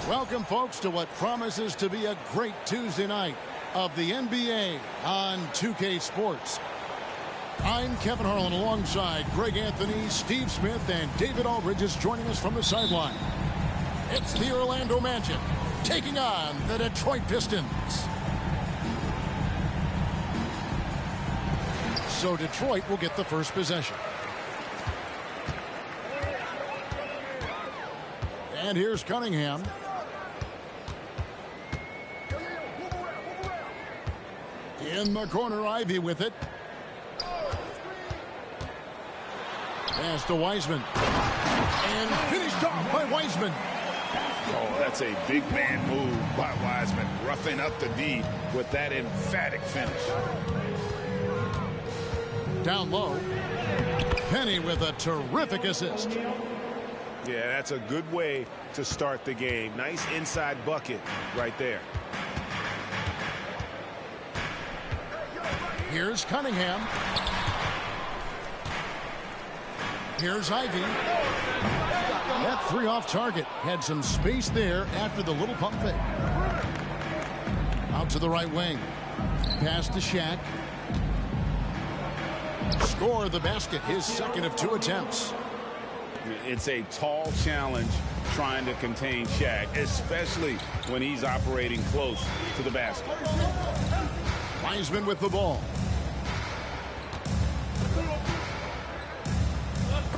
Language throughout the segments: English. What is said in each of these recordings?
Welcome, folks, to what promises to be a great Tuesday night of the NBA on 2K Sports. I'm Kevin Harlan alongside Greg Anthony, Steve Smith, and David Aldridge is joining us from the sideline. It's the Orlando Magic taking on the Detroit Pistons. So Detroit will get the first possession. And here's Cunningham. In the corner, Ivy with it. Pass to Wiseman. And finished off by Wiseman. Oh, that's a big man move by Wiseman. Roughing up the D with that emphatic finish. Down low. Penny with a terrific assist. Yeah, that's a good way to start the game. Nice inside bucket right there. Here's Cunningham. Here's Ivy. That three off target. Had some space there after the little pump fake. Out to the right wing. Pass to Shaq. Score the basket. His second of 2 attempts. It's a tall challenge trying to contain Shaq, especially when he's operating close to the basket. Wiseman with the ball.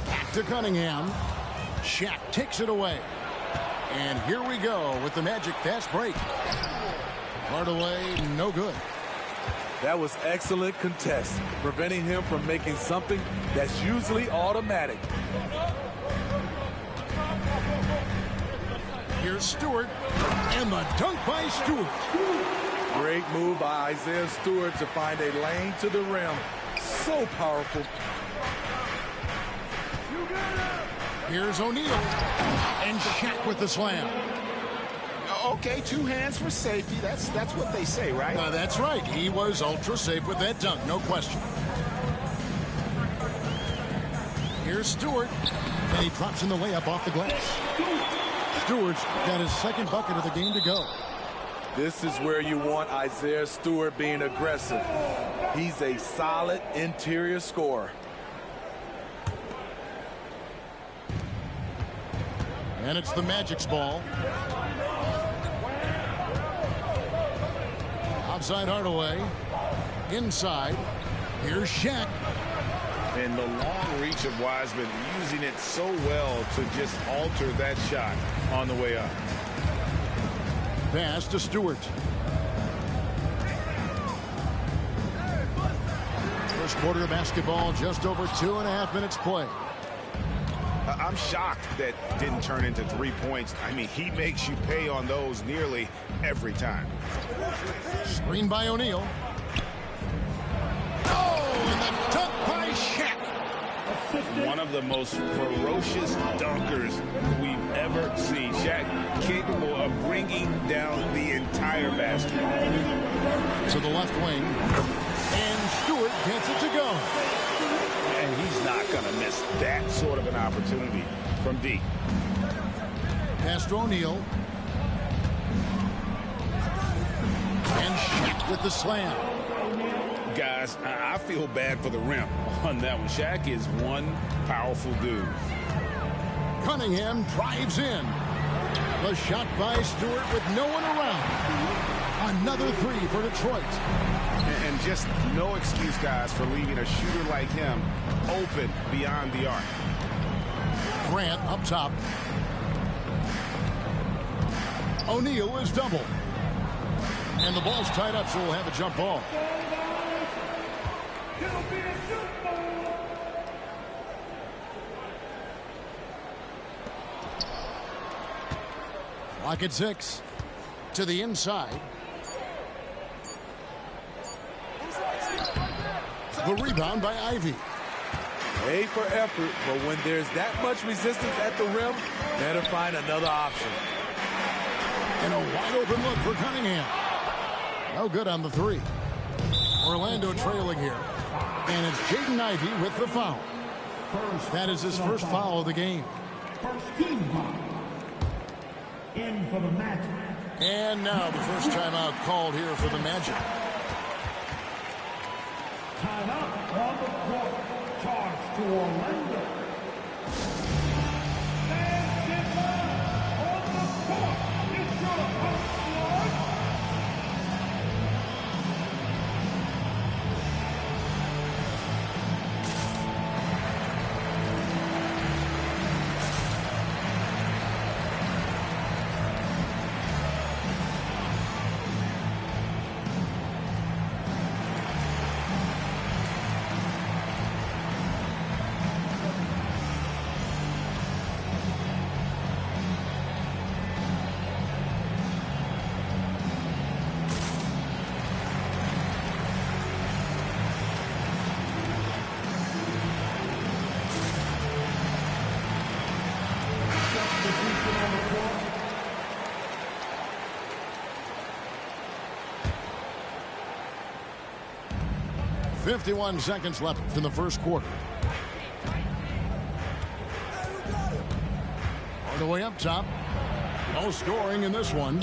Back to Cunningham. Shaq takes it away. And here we go with the Magic fast break. Hardaway, no good. That was excellent contest, preventing him from making something that's usually automatic. Here's Stewart, and the dunk by Stewart. Great move by Isaiah Stewart to find a lane to the rim. So powerful. Here's O'Neal, and Shaq with the slam. Okay, 2 hands for safety. That's what they say, right? That's right. He was ultra safe with that dunk, no question. Here's Stewart, and he drops in the layup off the glass. Stewart's got his second bucket of the game to go. This is where you want Isaiah Stewart being aggressive. He's a solid interior scorer. And it's the Magic's ball. Outside Hardaway. Inside. Here's Shaq. And the long reach of Wiseman, using it so well to just alter that shot on the way up. Pass to Stewart. First quarter of basketball, just over 2.5 minutes play. I'm shocked that didn't turn into 3 points. I mean, he makes you pay on those nearly every time. Screen by O'Neal. Oh, and the dunk by Shaq. One of the most ferocious dunkers we've ever seen. Shaq capable of bringing down the entire basket. To the left wing. And Stewart gets it to go. And he's not going to miss that sort of an opportunity from deep. Pass to O'Neal. And Shaq with the slam. Guys, I feel bad for the rim on that one. Shaq is one powerful dude. Cunningham drives in. The shot by Stewart with no one around. Another three for Detroit. And just no excuse, guys, for leaving a shooter like him open beyond the arc. Grant up top. O'Neal is doubled. And the ball's tied up, so we'll have a jump ball. Clock at 6. To the inside. The rebound by Ivy. A for effort, but when there's that much resistance at the rim, better find another option. And a wide open look for Cunningham. No good on the three. Orlando trailing here. And it's Jaden Ivey with the foul. That is his first foul of the game. in for the Magic. And now the first timeout called here for the Magic. Timeout on the court. Charge to Orlando. On the court. It's your host, Lord. 51 seconds left in the first quarter. All the way up top. No scoring in this one.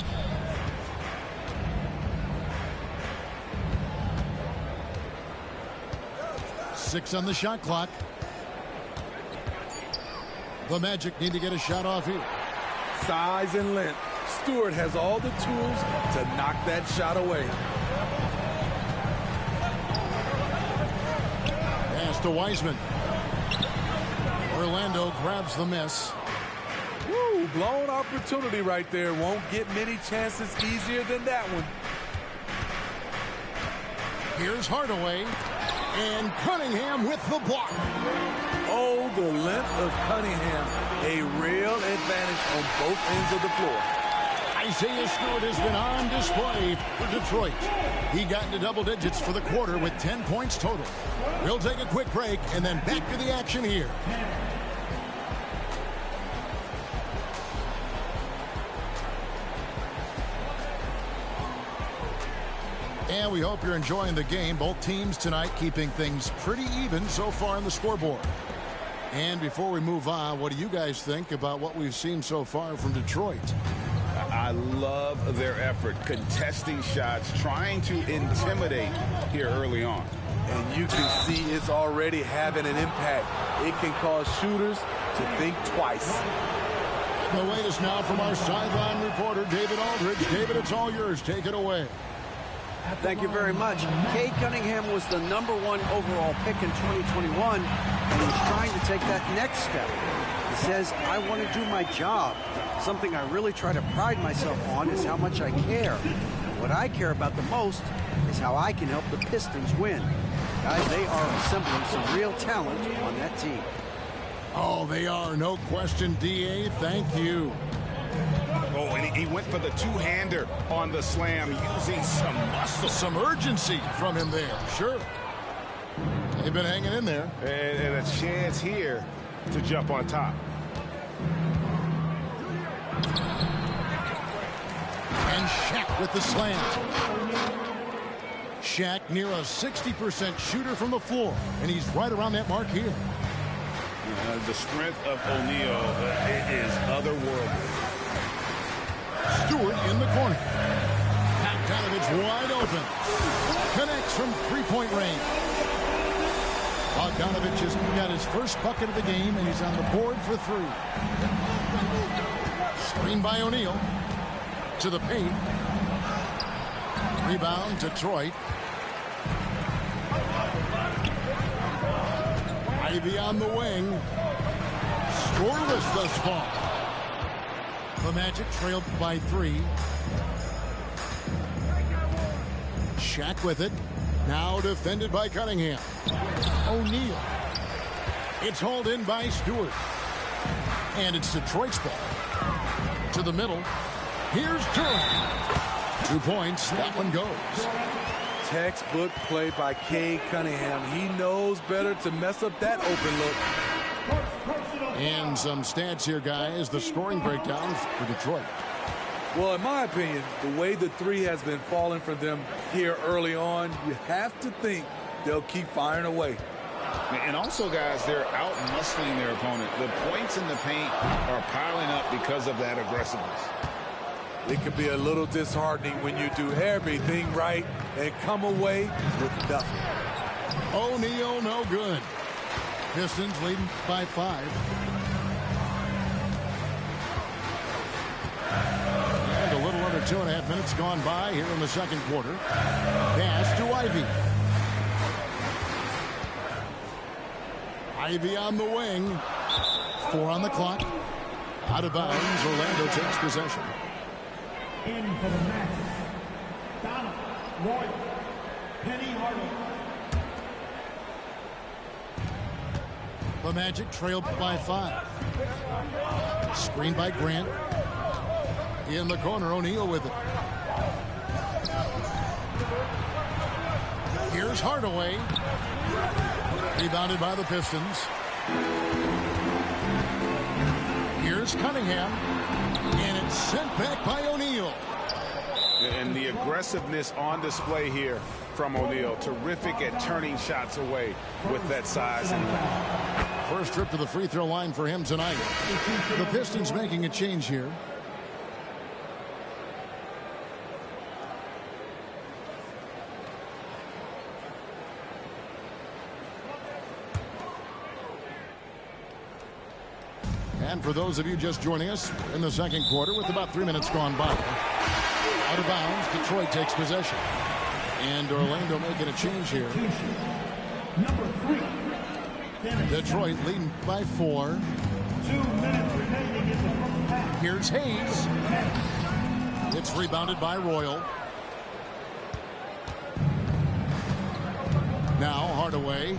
Six on the shot clock. The Magic need to get a shot off here. Size and length. Stewart has all the tools to knock that shot away. Pass to Wiseman. Orlando grabs the miss. Woo, blown opportunity right there. Won't get many chances easier than that one. Here's Hardaway. And Cunningham with the block. Oh, the length of Cunningham. A real advantage on both ends of the floor. Isaiah Stewart has been on display for Detroit. He got into double digits for the quarter with 10 points total. We'll take a quick break and then back to the action here. And we hope you're enjoying the game. Both teams tonight keeping things pretty even so far on the scoreboard. And before we move on, what do you guys think about what we've seen so far from Detroit? I love their effort, contesting shots, trying to intimidate here early on. And you can see it's already having an impact. It can cause shooters to think twice. The latest now from our sideline reporter, David Aldridge. David, it's all yours. Take it away. Thank you very much. Cade Cunningham was the #1 overall pick in 2021, and he's trying to take that next step. He says, I want to do my job. Something I really try to pride myself on is how much I care. What I care about the most is how I can help the Pistons win. Guys, they are assembling some real talent on that team. Oh, they are. No question, D.A. Thank you. Oh, and he went for the two-hander on the slam, using some muscle. Some urgency from him there. Sure. They've been hanging in there. And a chance here to jump on top. And Shaq with the slam. Shaq near a 60% shooter from the floor. And he's right around that mark here. The strength of O'Neal is otherworldly. Stewart in the corner. Bogdanovich wide open. Connects from three-point range. Bogdanovich has got his first bucket of the game, and he's on the board for three. Screen by O'Neal. To the paint. Rebound, Detroit. Ivy on the wing. Scoreless thus far. The Magic trailed by 3. Shaq with it. Now defended by Cunningham. O'Neal. It's hauled in by Stewart. And it's Detroit's ball. To the middle. Here's Durant. 2 points. That one goes. Textbook play by Cade Cunningham. He knows better to mess up that open look. And some stats here, guys. The scoring breakdowns for Detroit. Well, in my opinion, the way the three has been falling for them here early on, you have to think they'll keep firing away. And also, guys, they're out-muscling their opponent. The points in the paint are piling up because of that aggressiveness. It can be a little disheartening when you do everything right and come away with nothing. O'Neal, no good. Pistons leading by 5. And a little under 2.5 minutes gone by here in the second quarter. Pass to Ivy. Ivy on the wing. 4 on the clock. Out of bounds. Orlando takes possession. In for the match, Donna, Roy, Penny Hardaway. The Magic trailed by 5. Screen by Grant. In the corner, O'Neal with it. Here's Hardaway. Rebounded by the Pistons. Here's Cunningham. And it's sent back by O'Neal. And the aggressiveness on display here from O'Neal. Terrific at turning shots away with that size and length. First trip to the free throw line for him tonight. The Pistons making a change here. And for those of you just joining us in the second quarter with about 3 minutes gone by. Out of bounds, Detroit takes possession. And Orlando making a change here. Number 3. Detroit leading by 4. 2 minutes remaining in the first half. Here's Hayes. It's rebounded by Royal. Now Hardaway.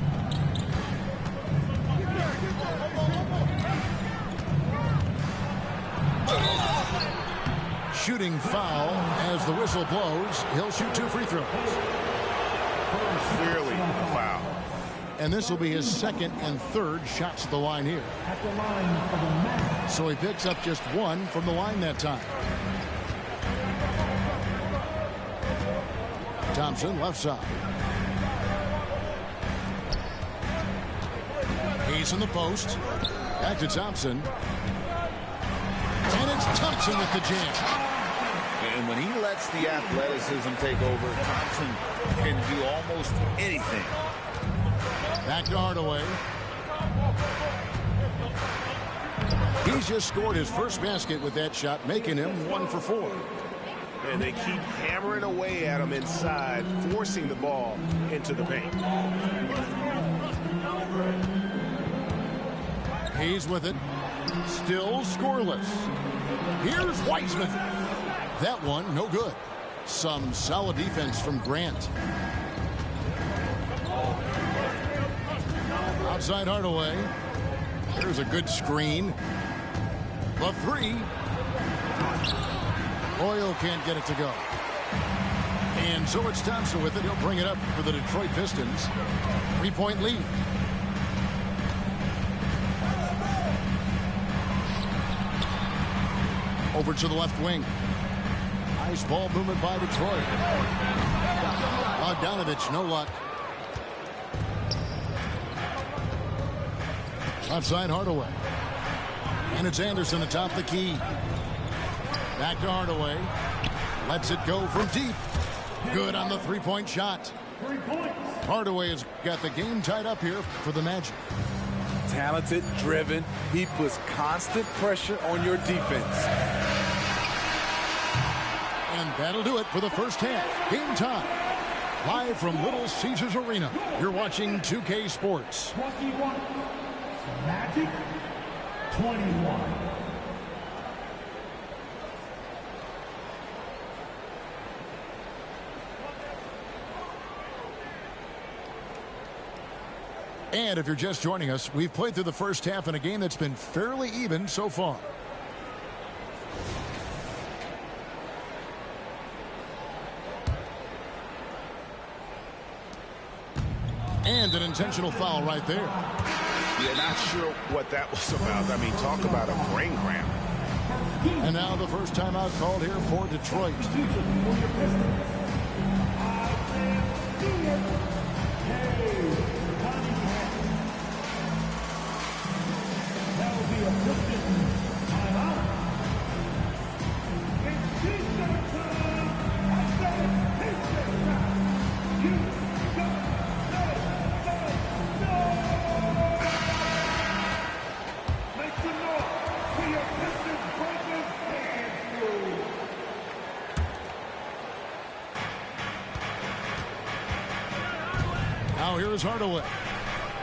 Shooting foul as the whistle blows. He'll shoot 2 free throws. Clearly a foul. And this will be his second and third shots at the line here. At the line for the match. So he picks up just 1 from the line that time. Thompson left side. He's in the post. Back to Thompson. And it's Thompson with the jam. And when he lets the athleticism take over, Thompson can do almost anything. Back to Hardaway. He's just scored his first basket with that shot, making him 1 for 4. And they keep hammering away at him inside, forcing the ball into the paint. Hayes with it. Still scoreless. Here's Wiseman. That one, no good. Some solid defense from Grant. Outside Hardaway. There's a good screen. The 3. Royal can't get it to go. And so it's Thompson with it. He'll bring it up for the Detroit Pistons. 3-point lead. Over to the left wing. Nice ball movement by Detroit. Bogdanovich, no luck. Outside Hardaway. And it's Anderson atop the key. Back to Hardaway. Lets it go from deep. Good on the 3-point shot. 3 points. Hardaway has got the game tied up here for the Magic. Talented, driven. He puts constant pressure on your defense. And that'll do it for the first half. Game time. Live from Little Caesars Arena. You're watching 2K Sports. 21. Magic 21. And if you're just joining us, we've played through the first half in a game that's been fairly even so far. And an intentional foul right there. Yeah, not sure what that was about. I mean, talk about a brain cramp. And now the first timeout called here for Detroit. Now here's Hardaway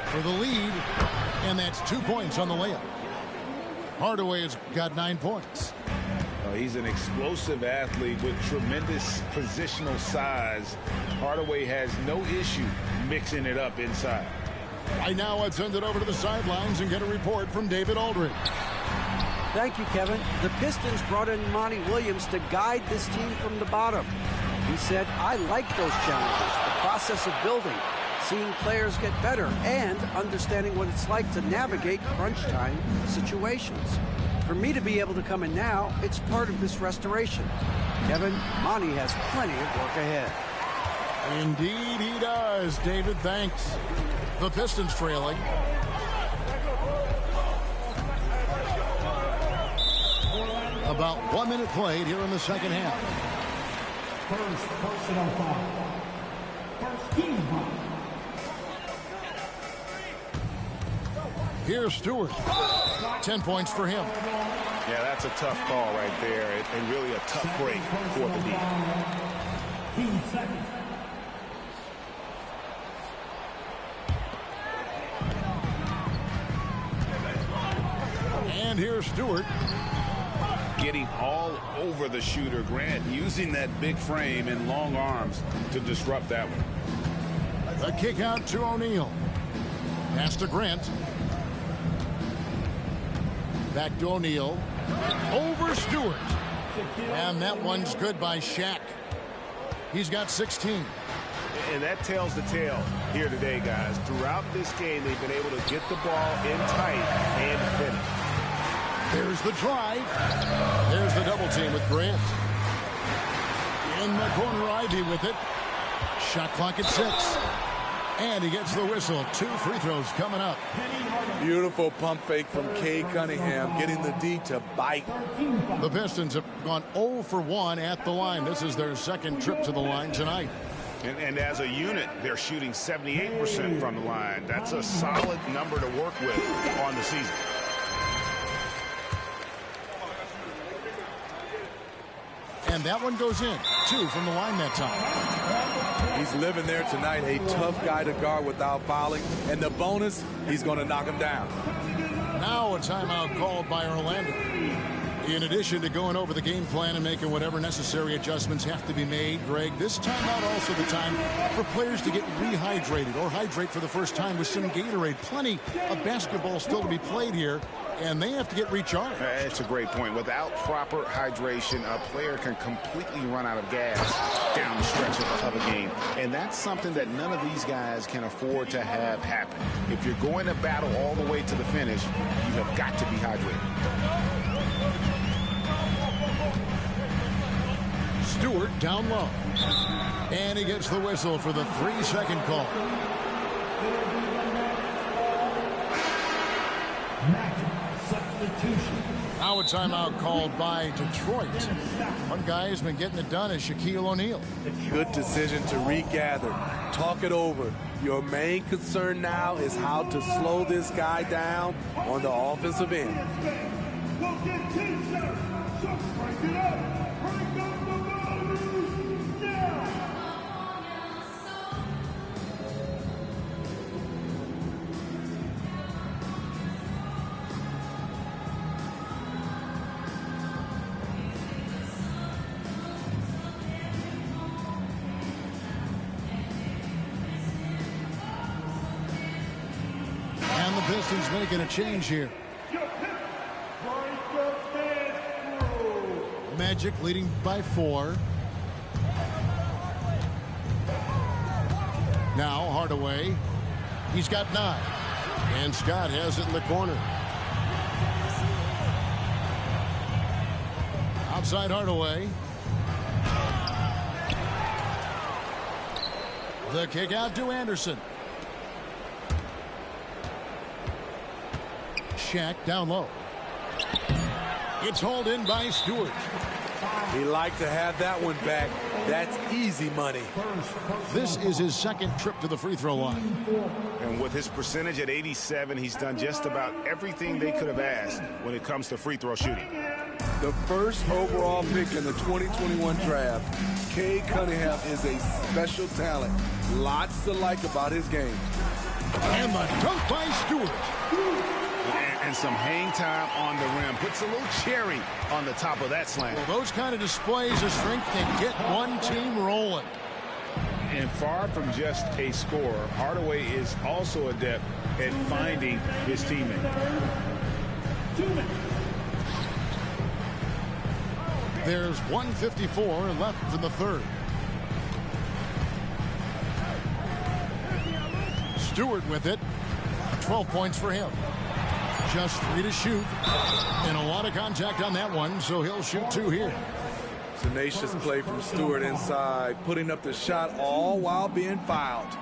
for the lead, and that's 2 points on the layup. Hardaway has got 9 points. He's an explosive athlete with tremendous positional size. Hardaway has no issue mixing it up inside. Right now, I'd send it over to the sidelines and get a report from David Aldridge. Thank you, Kevin. The Pistons brought in Monty Williams to guide this team from the bottom. He said, I like those challenges, the process of building, seeing players get better, and understanding what it's like to navigate crunch time situations. For me to be able to come in now, it's part of this restoration. Kevin, Monty has plenty of work ahead. Indeed he does, David. Thanks. The Pistons trailing. About 1 minute played here in the second half. First personal foul. First team foul. Here's Stewart. 10 points for him. Yeah, that's a tough call right there, and really a tough break for the D. 15 seconds. And here's Stewart. Getting all over the shooter, Grant, using that big frame and long arms to disrupt that one. A kick out to O'Neal. Pass to Grant. Back to O'Neal. Over Stewart. And that one's good by Shaq. He's got 16. And that tells the tale here today, guys. Throughout this game, they've been able to get the ball in tight and finish. There's the drive. There's the double team with Grant. In the corner, Ivy with it. Shot clock at 6. And he gets the whistle. 2 free throws coming up. Beautiful pump fake from Cade Cunningham, getting the D to bite. The Pistons have gone 0 for 1 at the line. This is their second trip to the line tonight. And as a unit, they're shooting 78% from the line. That's a solid number to work with on the season. And that one goes in. 2 from the line that time. He's living there tonight, a tough guy to guard without fouling. And the bonus, he's going to knock him down. Now a timeout called by Orlando. In addition to going over the game plan and making whatever necessary adjustments have to be made, Greg, this timeout also the time for players to get rehydrated or hydrate for the first time with some Gatorade. Plenty of basketball still to be played here, and they have to get recharged. That's a great point. Without proper hydration, a player can completely run out of gas down the stretch of a game. And that's something that none of these guys can afford to have happen. If you're going to battle all the way to the finish, you have got to be hydrated. Stewart down low. And he gets the whistle for the 3-second call. Now a timeout called by Detroit. One guy who's been getting it done is Shaquille O'Neal. Good decision to regather. Talk it over. Your main concern now is how to slow this guy down on the offensive end. And the Pistons making a change here. Magic leading by 4. Now Hardaway. He's got 9. And Scott has it in the corner. Outside Hardaway. The kick out to Anderson. Shaq down low. It's hauled in by Stewart. He liked to have that one back. That's easy money. This is his second trip to the free throw line. And with his percentage at 87, he's done just about everything they could have asked when it comes to free throw shooting. The first overall pick in the 2021 draft, Cade Cunningham is a special talent. Lots to like about his game. And the dunk by Stewart. And some hang time on the rim. Puts a little cherry on the top of that slam. Well, those kind of displays of strength can get one team rolling. And far from just a scorer, Hardaway is also adept at finding his teammate. There's 1:54 left in the third. Stewart with it. 12 points for him. Just 3 to shoot. And a lot of contact on that one, so he'll shoot 2 here. Tenacious play from Stewart inside, putting up the shot all while being fouled.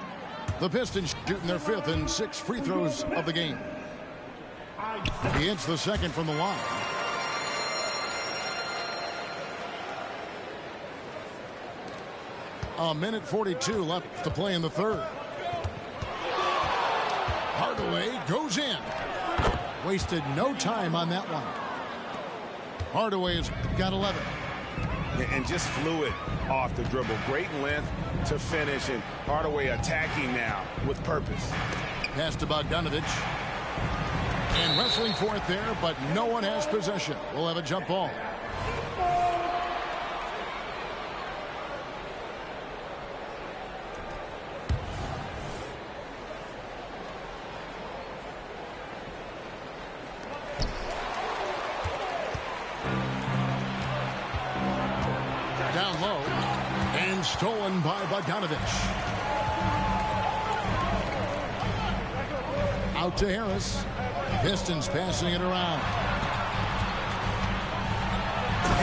The Pistons shooting their 5th and 6th free throws of the game. He hits the second from the line. A minute 42 left to play in the third. Hardaway goes in. Wasted no time on that one. Hardaway's got 11. And just fluid off the dribble. Great length to finish, and Hardaway attacking now with purpose. Pass to Bogdanovich. And wrestling for it there, but no one has possession. We'll have a jump ball. Down low, and stolen by Bogdanovich. Out to Harris. Pistons passing it around.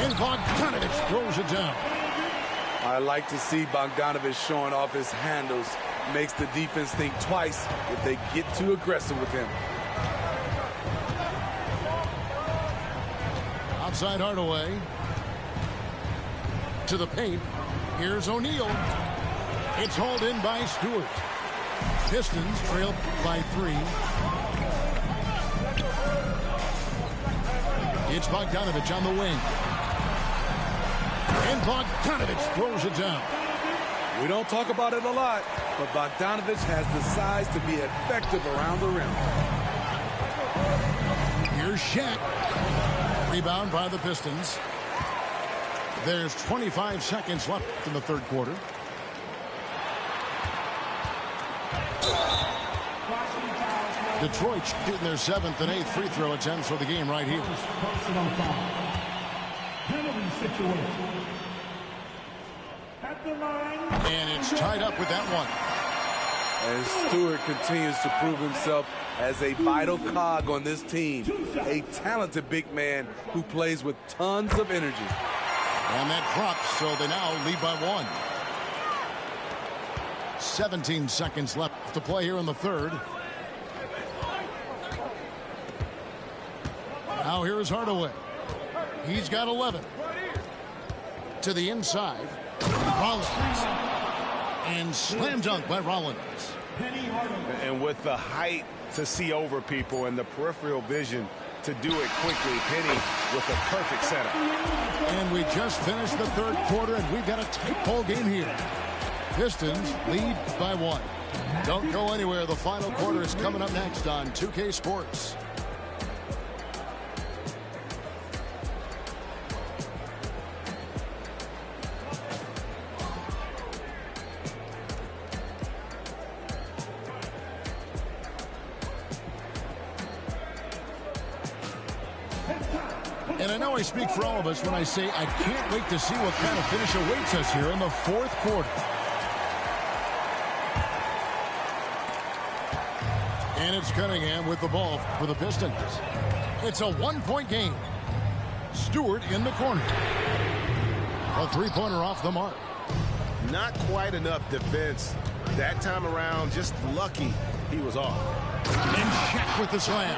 And Bogdanovich throws it down. I like to see Bogdanovich showing off his handles. Makes the defense think twice if they get too aggressive with him. Outside Hardaway. To the paint. Here's O'Neal. It's hauled in by Stewart. Pistons trail by 3. It's Bogdanovich on the wing. And Bogdanovich throws it down. We don't talk about it a lot, but Bogdanovich has the size to be effective around the rim. Here's Shaq. Rebound by the Pistons. There's 25 seconds left in the third quarter. Detroit shooting their 7th and 8th free throw attempts for the game right here. Personal foul. Penalty situation. At the line. And it's tied up with that one. And Stewart continues to prove himself as a vital cog on this team. A talented big man who plays with tons of energy. And that drops, so they now lead by 1. 17 seconds left to play here in the third. Now here is Hardaway. He's got 11. To the inside. Rollins. And slam dunk by Rollins. And with the height to see over people and the peripheral vision to do it quickly, Penny with a perfect setup. And we just finished the third quarter, and we've got a tight ball game here. Pistons lead by 1. Don't go anywhere. The final quarter is coming up next on 2K Sports. And I know I speak for all of us when I say I can't wait to see what kind of finish awaits us here in the fourth quarter. And it's Cunningham with the ball for the Pistons. It's a 1-point game. Stewart in the corner. A 3-pointer off the mark. Not quite enough defense that time around. Just lucky he was off. And Shaq with the slam.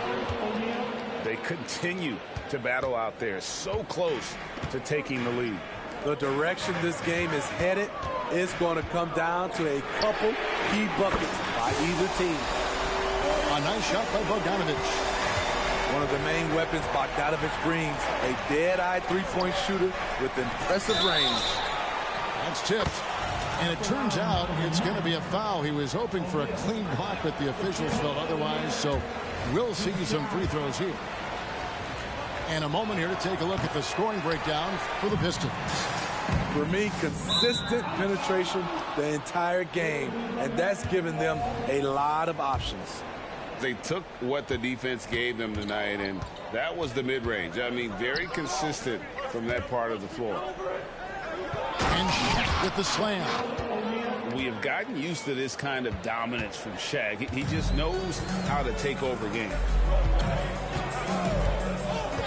They continue to battle out there, so close to taking the lead. The direction this game is headed is going to come down to a couple key buckets by either team. A nice shot by Bogdanovich. One of the main weapons Bogdanovich brings, a dead-eye three-point shooter with impressive range. That's tipped. And it turns out it's going to be a foul. He was hoping for a clean block, but the officials felt otherwise. So we'll see some free throws here. And a moment here to take a look at the scoring breakdown for the Pistons. For me, consistent penetration the entire game, and that's given them a lot of options. They took what the defense gave them tonight, and that was the mid-range. I mean, very consistent from that part of the floor. And Shaq with the slam. We have gotten used to this kind of dominance from Shaq. He just knows how to take over games.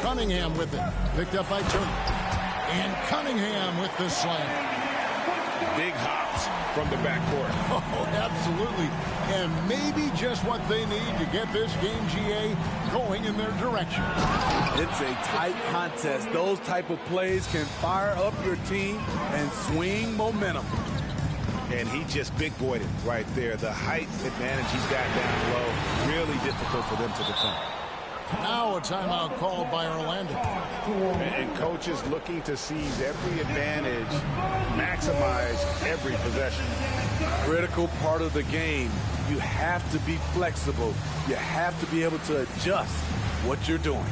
Cunningham with it. Picked up by Turner. And Cunningham with the slam. Big hops from the backcourt. Oh, absolutely. And maybe just what they need to get this game, GA, going in their direction. It's a tight contest. Those type of plays can fire up your team and swing momentum. And he just big-boyed it right there. The height advantage he's got down low, really difficult for them to defend. Now a timeout called by Orlando. And coach is looking to seize every advantage, maximize every possession. Critical part of the game. You have to be flexible. You have to be able to adjust what you're doing.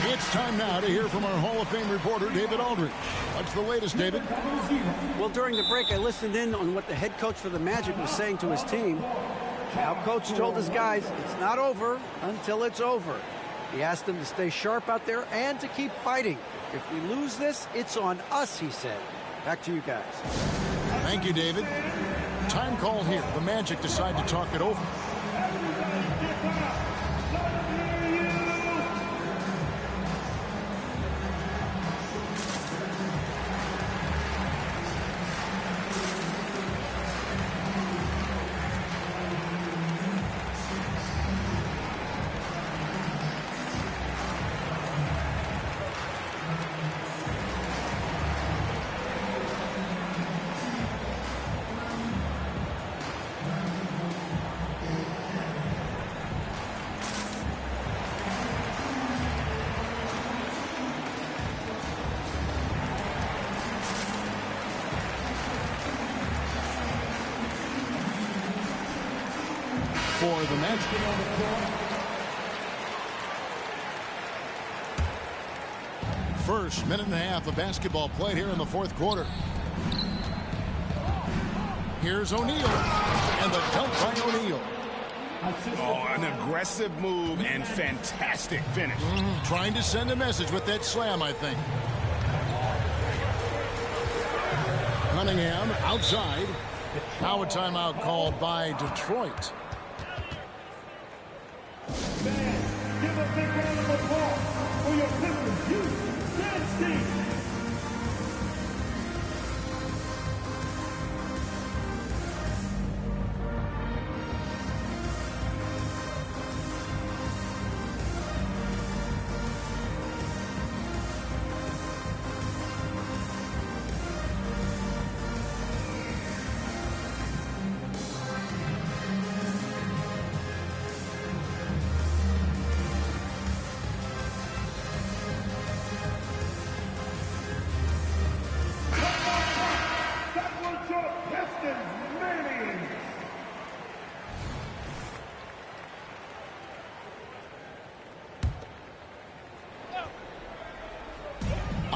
It's time now to hear from our Hall of Fame reporter, David Aldridge. What's the latest, David? Well, during the break, I listened in on what the head coach for the Magic was saying to his team. Now, coach told his guys, it's not over until it's over. He asked them to stay sharp out there and to keep fighting. If we lose this, it's on us, he said. Back to you guys. Thank you, David. Time call here. The Magic decide to talk it over. For the Magic. First minute and a half of basketball played here in the fourth quarter. Here's O'Neal, and the dunk by O'Neal. Oh, an aggressive move and fantastic finish. Trying to send a message with that slam, I think. Cunningham outside. Now a timeout called by Detroit. Give a big round of applause for your Pistons youth dance team.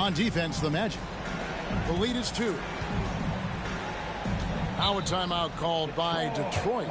On defense, the Magic. The lead is 2. Now a timeout called by Detroit.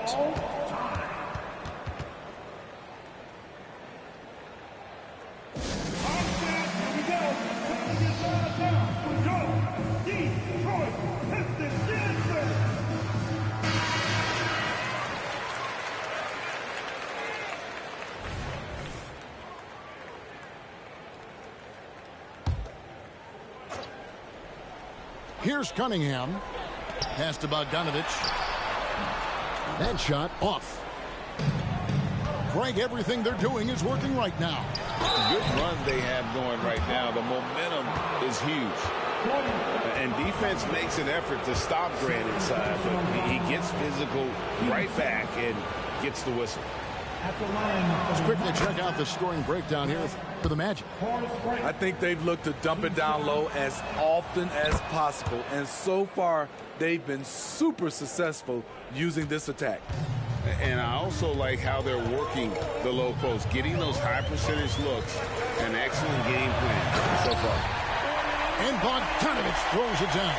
Here's Cunningham. Pass to Bogdanovich. That shot off. Greg, everything they're doing is working right now. Good run they have going right now. The momentum is huge. And defense makes an effort to stop Grant inside, but he gets physical right back and gets the whistle. Let's quickly check out the scoring breakdown here for the Magic. I think they've looked to dump it down low as often as possible, and so far they've been super successful using this attack. And I also like how they're working the low post, getting those high percentage looks. An excellent game plan so far. And Bogdanovich throws it down.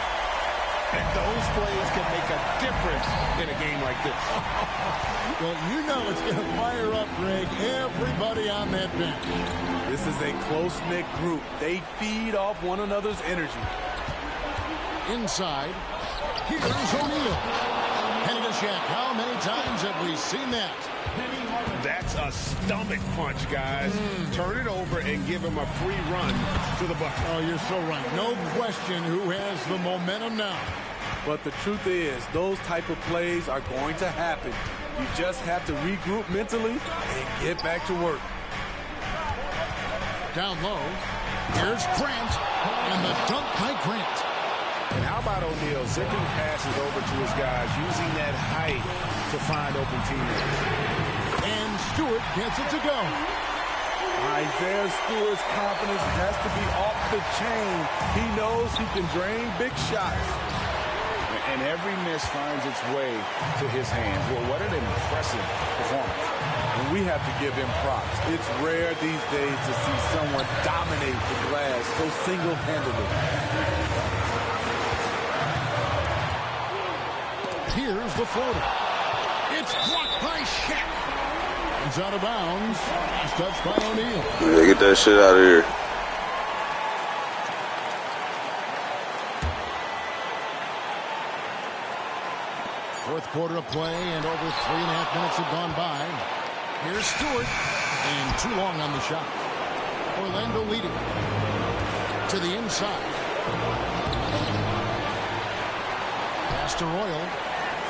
And those plays can make a difference in a game like this. Well, you know it's going to fire up, Greg, everybody on that bench. This is a close-knit group. They feed off one another's energy. Inside, here's O'Neal. Heading to Shaq. How many times have we seen that? That's a stomach punch, guys. Turn it over and give him a free run to the bucket. Oh, you're so right. No question who has the momentum now. But the truth is, those type of plays are going to happen. You just have to regroup mentally and get back to work. Down low, here's Grant, and the dunk by Grant. And how about O'Neal zipping passes over to his guys, using that height to find open teammates. And Stewart gets it to go. Isaiah Stewart's confidence has to be off the chain. He knows he can drain big shots. And every miss finds its way to his hands. Well, what an impressive performance. And we have to give him props. It's rare these days to see someone dominate the glass so single-handedly. Here's the floater. It's blocked by Shaq. It's out of bounds. It's touched by O'Neal. Yeah, get that shit out of here. Fourth quarter of play, and over 3.5 minutes have gone by. Here's Stewart, and too long on the shot. Orlando leading to the inside. Pass to Royal.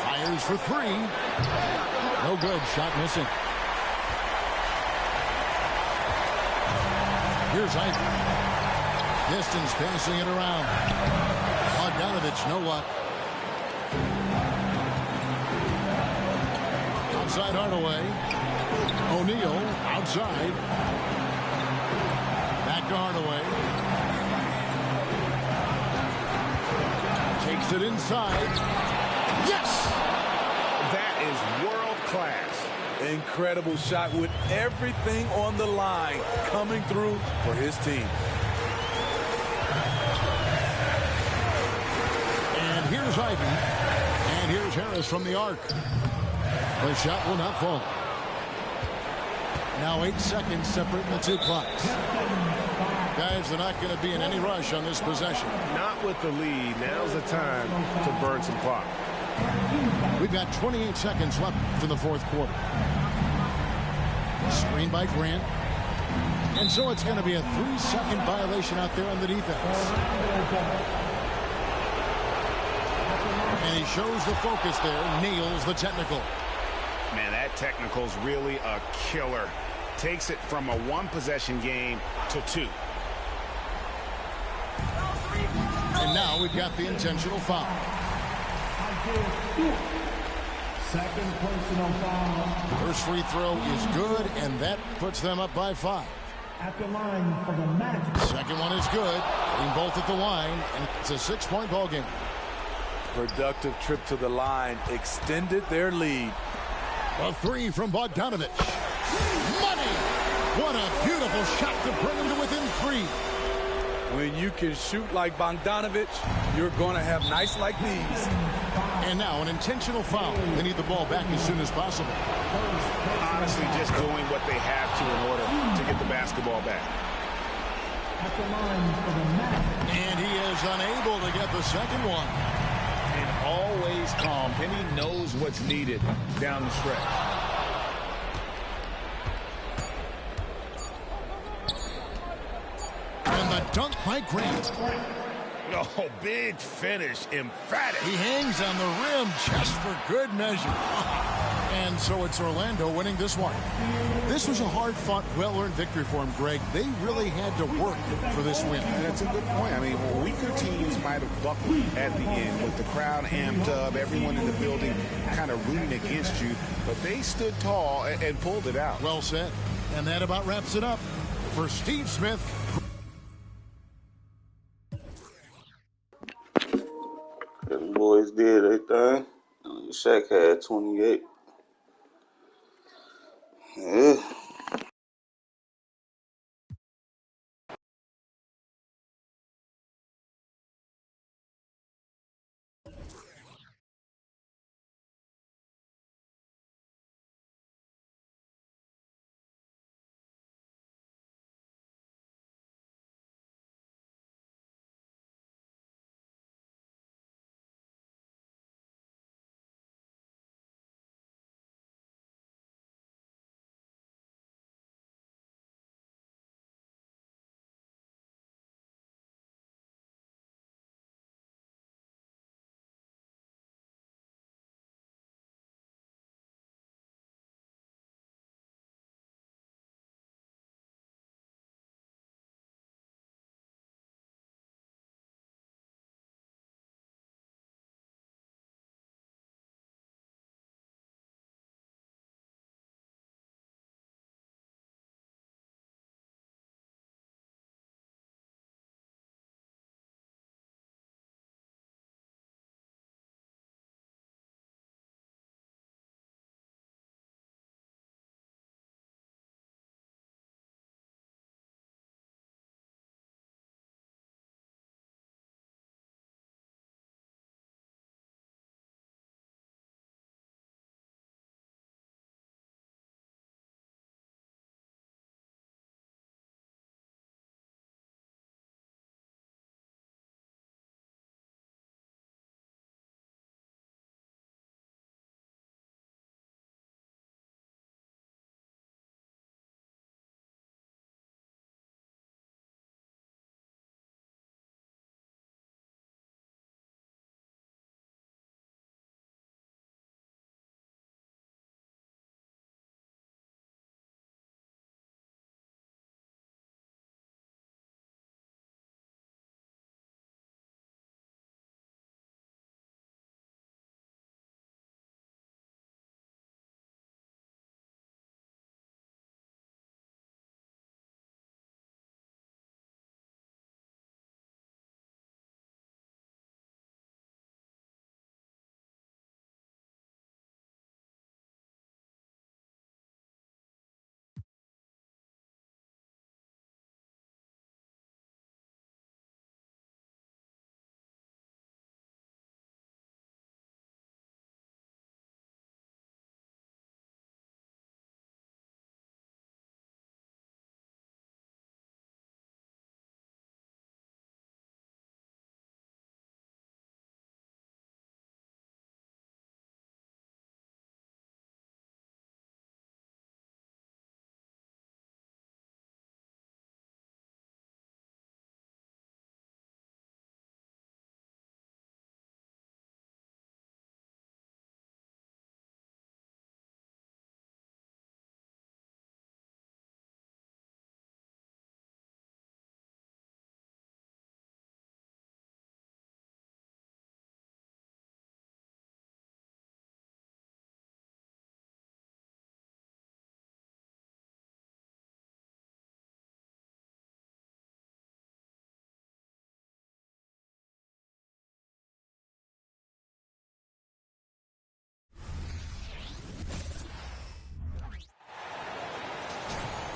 Fires for 3. No good. Shot missing. Here's Ivy. Distance passing it around. Bogdanovich, no luck. Outside Hardaway. O'Neal outside. Back to Hardaway. Takes it inside. Yes! That is world class. Incredible shot with everything on the line coming through for his team. And here's Ivy. And here's Harris from the arc. The shot will not fall. Now 8 seconds separating the two clocks. Guys, they're not going to be in any rush on this possession. Not with the lead. Now's the time to burn some clock. We've got 28 seconds left in the fourth quarter. Screen by Grant. And so it's going to be a 3-second violation out there on the defense. And he shows the focus there. Nails the technical. Man, that technical's really a killer. Takes it from a one-possession game to 2. And now we've got the intentional foul. Second personal foul. First free throw is good, and that puts them up by 5. At the line for the Magic. Second one is good. Getting both at the line, and it's a 6-point ball game. Productive trip to the line extended their lead. A 3 from Bogdanovich. Money! What a beautiful shot to bring them to within 3. When you can shoot like Bogdanovich, you're going to have nights like these. And now an intentional foul. They need the ball back as soon as possible. Honestly, just doing what they have to in order to get the basketball back. And he is unable to get the second one. And always calm. Penny knows what's needed down the stretch. And the dunk by Grant. Oh, big finish. Emphatic. He hangs on the rim just for good measure. And so it's Orlando winning this one. This was a hard-fought, well-earned victory for him, Greg. They really had to work for this win. And that's a good point. I mean, weaker teams might have buckled at the end with the crowd amped up, everyone in the building kind of rooting against you. But they stood tall and pulled it out. Well said. And that about wraps it up. For Steve Smith. Them boys did their thing. Shaq had 28. Yeah.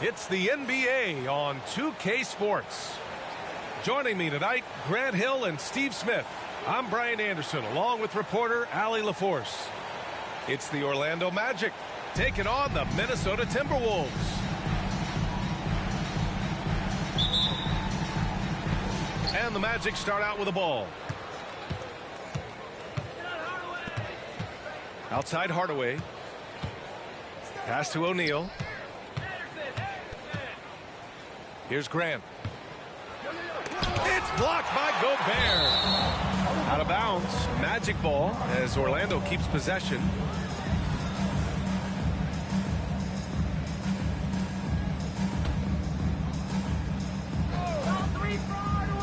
It's the NBA on 2K Sports. Joining me tonight, Grant Hill and Steve Smith. I'm Brian Anderson, along with reporter Allie LaForce. It's the Orlando Magic taking on the Minnesota Timberwolves. And the Magic start out with a ball. Outside Hardaway. Pass to O'Neal. Here's Grant. It's blocked by Gobert. Out of bounds. Magic ball as Orlando keeps possession.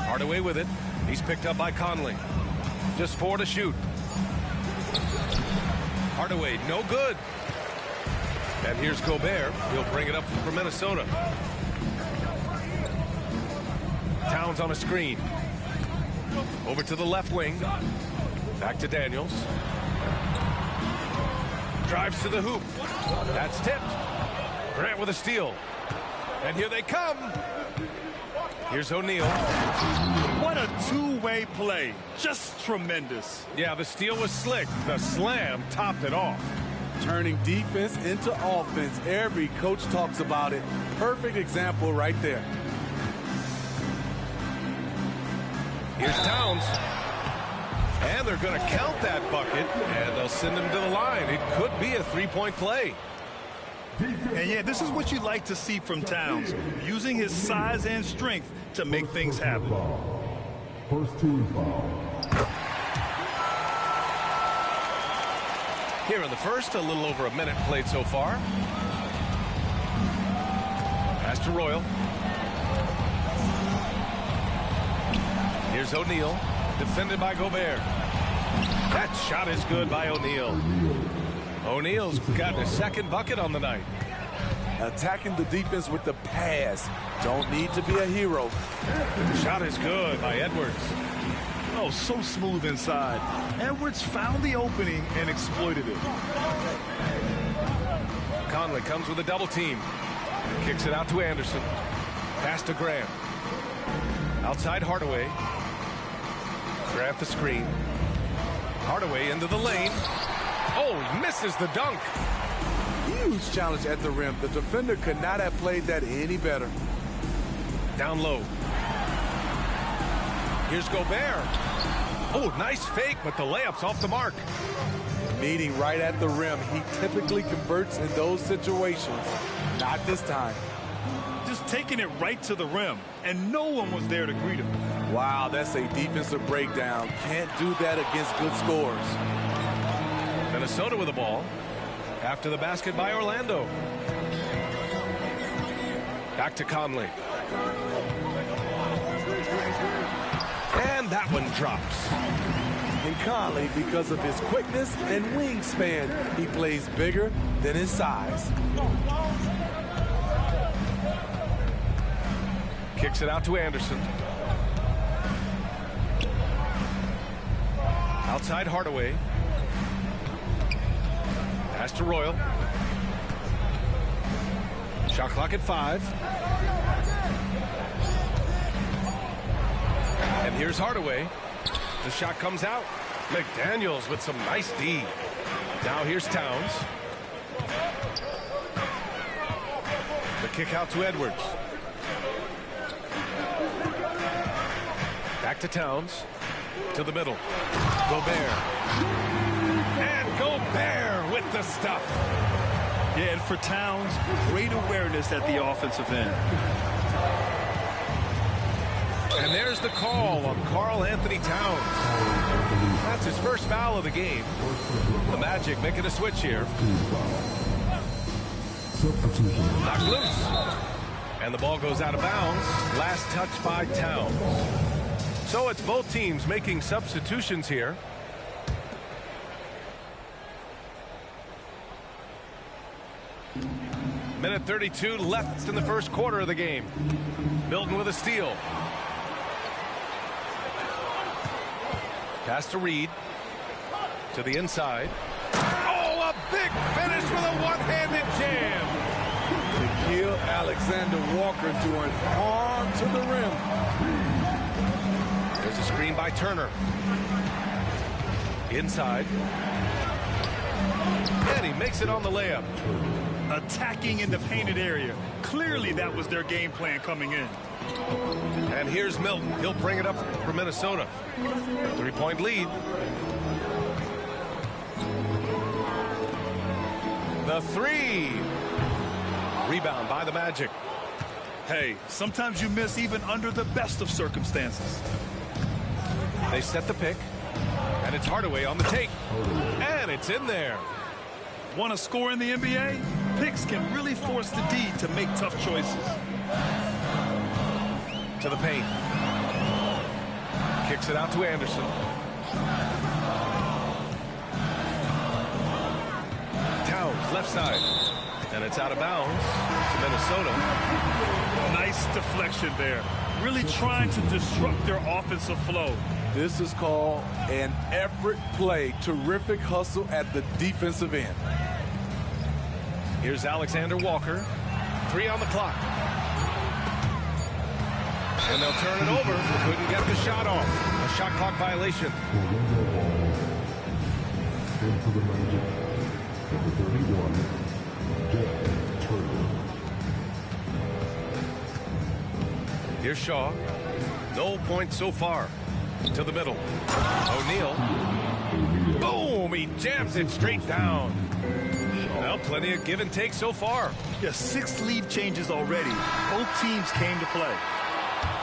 Hardaway with it. He's picked up by Conley. Just 4 to shoot. Hardaway, no good. And here's Gobert. He'll bring it up for Minnesota. Towns on a screen. Over to the left wing. Back to Daniels. Drives to the hoop. That's tipped. Grant with a steal. And here they come. Here's O'Neal. What a two-way play. Just tremendous. Yeah, the steal was slick. The slam topped it off. Turning defense into offense. Every coach talks about it. Perfect example right there. Here's Towns. And they're going to count that bucket, and they'll send him to the line. It could be a three-point play. And yeah, this is what you like to see from Towns, using his size and strength to make things happen. First team foul. Here in the first, a little over a minute played so far. Pass to Royal. Here's O'Neal, defended by Gobert. That shot is good by O'Neal. O'Neal's got a second bucket on the night. Attacking the defense with the pass. Don't need to be a hero. The shot is good by Edwards. Oh, so smooth inside. Edwards found the opening and exploited it. Conley comes with a double team. Kicks it out to Anderson. Pass to Grant. Outside Hardaway. Grant the screen. Hardaway into the lane. Oh, misses the dunk. Huge challenge at the rim. The defender could not have played that any better. Down low. Here's Gobert. Oh, nice fake, but the layup's off the mark. Meeting right at the rim. He typically converts in those situations. Not this time. Just taking it right to the rim, and no one was there to greet him. Wow, that's a defensive breakdown. Can't do that against good scores. Minnesota with the ball. After the basket by Orlando. Back to Conley. And that one drops. And Conley, because of his quickness and wingspan, he plays bigger than his size. Kicks it out to Anderson. Outside Hardaway. Pass to Royal. Shot clock at 5. And here's Hardaway. The shot comes out. McDaniels with some nice D. Now here's Towns. The kick out to Edwards. Back to Towns. To the middle. Gobert. And Gobert with the stuff. Yeah, and for Towns, great awareness at the offensive end. And there's the call on Karl Anthony Towns. That's his first foul of the game. The Magic making a switch here. Knocked loose. And the ball goes out of bounds. Last touch by Towns. So it's both teams making substitutions here. Minute 32 left in the first quarter of the game. Milton with a steal. Pass to Reed. To the inside. Oh, a big finish with a one-handed jam. Nikhil Alexander Walker doing harm to the rim. by Turner. Inside. And he makes it on the layup. Attacking in the painted area. Clearly that was their game plan coming in. And here's Milton. He'll bring it up for Minnesota. 3-point lead. The three. Rebound by the Magic. Hey, sometimes you miss even under the best of circumstances. They set the pick. And it's Hardaway on the take. And it's in there. Want to score in the NBA? Picks can really force the D to make tough choices. To the paint. Kicks it out to Anderson. Towns, left side. And it's out of bounds to Minnesota. Nice deflection there. Really trying to disrupt their offensive flow. This is called an effort play. Terrific hustle at the defensive end. Here's Alexander Walker. 3 on the clock. And they'll turn it over. Couldn't get the shot off. A shot clock violation. Into the Magic, number 31, Turner. Here's Shaw. No points so far. To the middle. O'Neal. Boom! He jams it straight down. Well, plenty of give and take so far. Yeah, 6 lead changes already. Both teams came to play.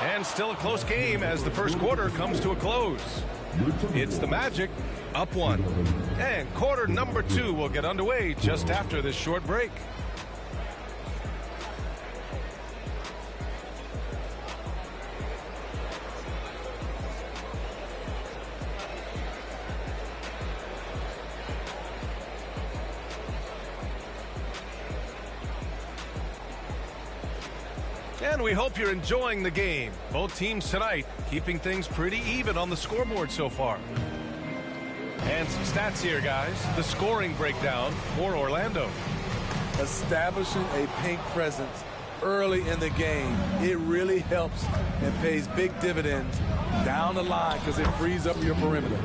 And still a close game as the first quarter comes to a close. It's the Magic up 1. And quarter number 2 will get underway just after this short break. And we hope you're enjoying the game. Both teams tonight keeping things pretty even on the scoreboard so far. And some stats here, guys. The scoring breakdown for Orlando. Establishing a paint presence early in the game, it really helps and pays big dividends down the line because it frees up your perimeter.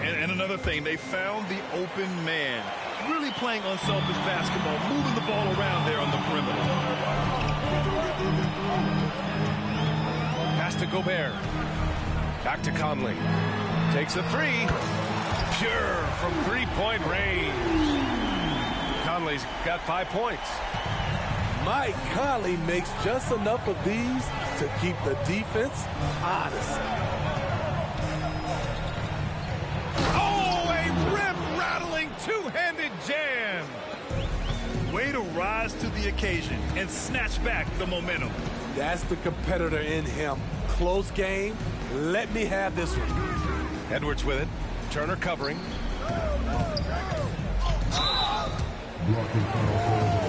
And another thing, they found the open man. Really playing unselfish basketball, moving the ball around there on the perimeter. Pass to Gobert. Back to Conley. Takes a 3. Pure from 3-point range. Conley's got 5 points. Mike Conley makes just enough of these to keep the defense honest. Oh, a rim-rattling two-handed jam. Way to rise to the occasion and snatch back the momentum. That's the competitor in him. Close game. Let me have this one. Edwards with it. Turner covering. Blocking foul.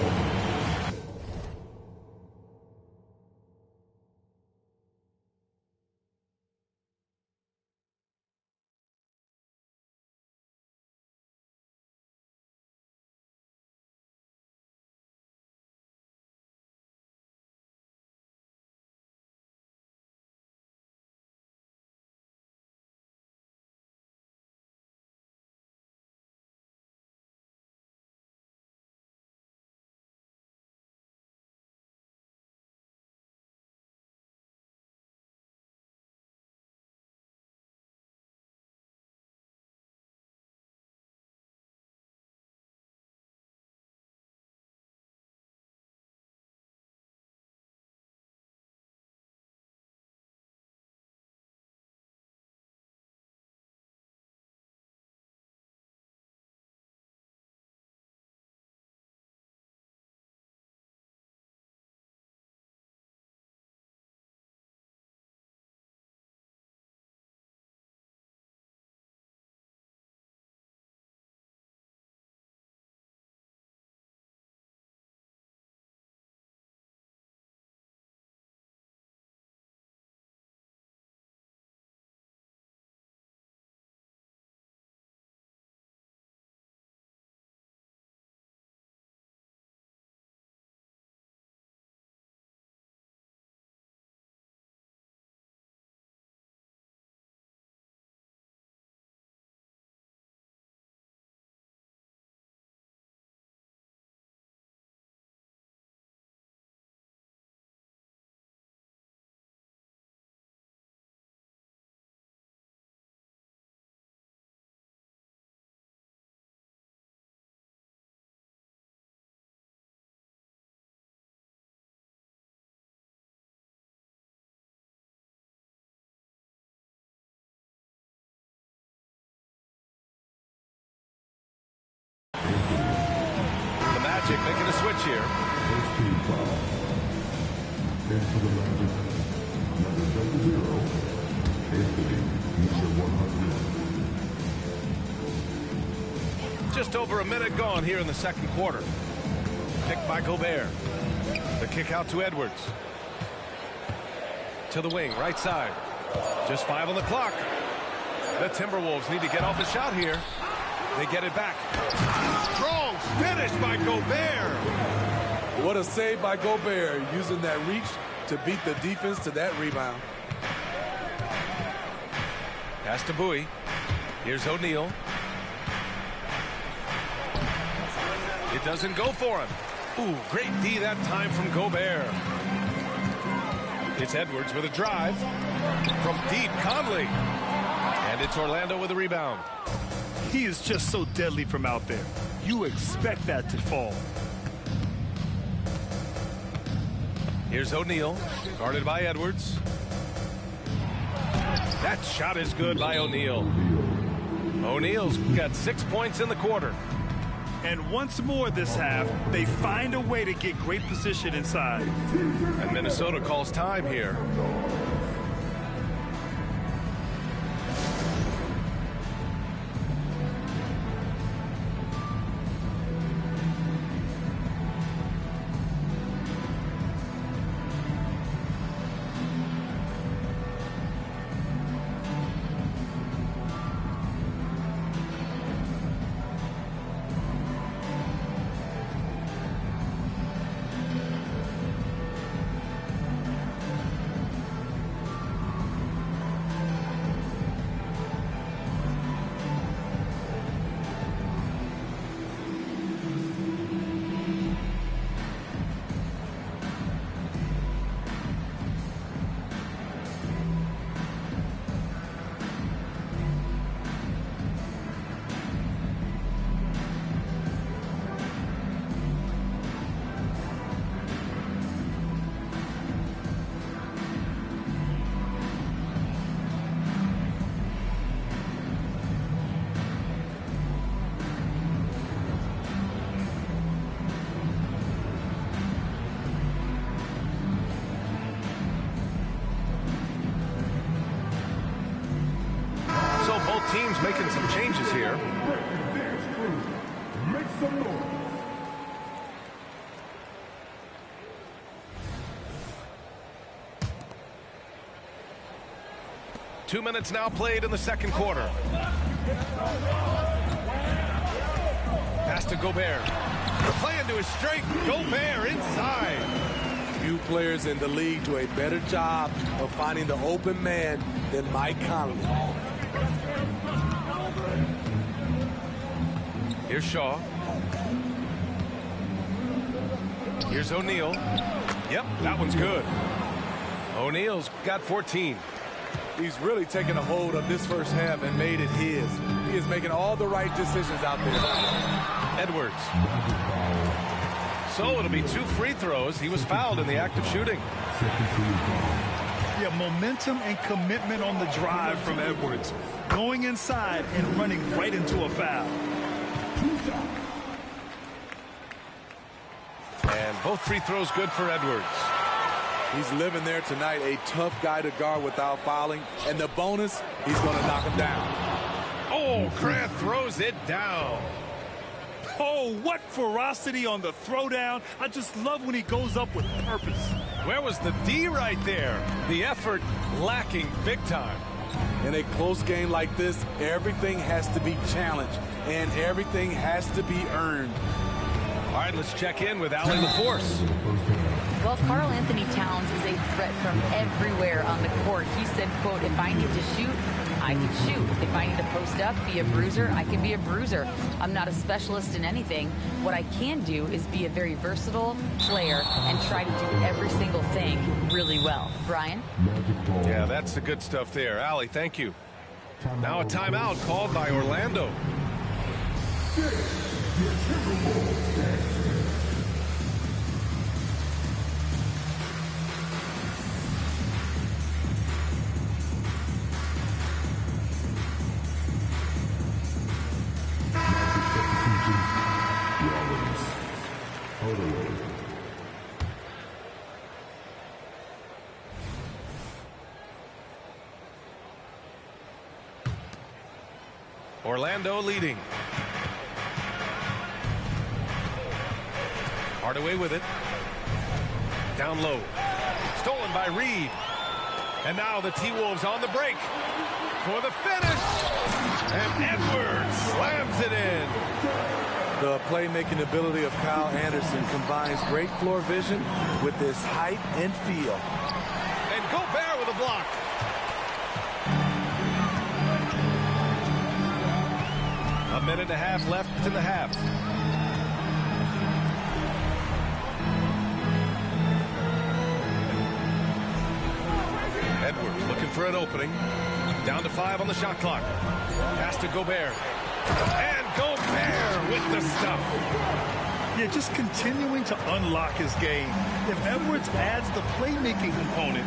Just over a minute gone here in the second quarter. Picked by Gobert. The kick out to Edwards. To the wing, right side. Just 5 on the clock. The Timberwolves need to get off the shot here. They get it back. Strong finish by Gobert. What a save by Gobert, using that reach to beat the defense to that rebound. Pass to Bowie. Here's O'Neal. It doesn't go for him. Ooh, great D that time from Gobert. It's Edwards with a drive. From deep, Conley. And it's Orlando with a rebound. He is just so deadly from out there. You expect that to fall. Here's O'Neal, guarded by Edwards. That shot is good by O'Neal. O'Neal's got 6 points in the quarter. And once more this half, they find a way to get great position inside. And Minnesota calls time here. Teams making some changes here. Make some noise. Two minutes now played in the second quarter. Pass to Gobert. Playing to his strength. Gobert inside. Few players in the league do a better job of finding the open man than Mike Conley. Here's Shaw. Here's O'Neal. Yep, that one's good. O'Neal's got 14. He's really taken a hold of this first half and made it his. He is making all the right decisions out there. Edwards. So it'll be 2 free throws. He was fouled in the act of shooting. Yeah, momentum and commitment on the drive from Edwards. Going inside and running right into a foul. And both free throws good for Edwards. He's living there tonight, a tough guy to guard without fouling. And the bonus, he's going to knock him down. Oh, Grant throws it down. Oh, what ferocity on the throwdown. I just love when he goes up with purpose. Where was the D right there? The effort lacking big time. In a close game like this, everything has to be challenged, and everything has to be earned. All right, let's check in with Allie LaForce. Well, Karl Anthony Towns is a threat from everywhere on the court. He said, quote, if I need to shoot, I can shoot. If I need to post up, be a bruiser, I can be a bruiser. I'm not a specialist in anything. What I can do is be a very versatile player and try to do every single thing really well. Brian? Yeah, that's the good stuff there. Allie, thank you. Now a timeout called by Orlando. Orlando leading. Hardaway with it. Down low. Stolen by Reed. And now the T-Wolves on the break for the finish. And Edwards slams it in. The playmaking ability of Kyle Anderson combines great floor vision with his height and feel. And Gobert with a block. A minute and a half left in the half. Edwards looking for an opening. Down to 5 on the shot clock. Pass to Gobert. And Gobert with the stuff. Yeah, just continuing to unlock his game. If Edwards adds the playmaking component,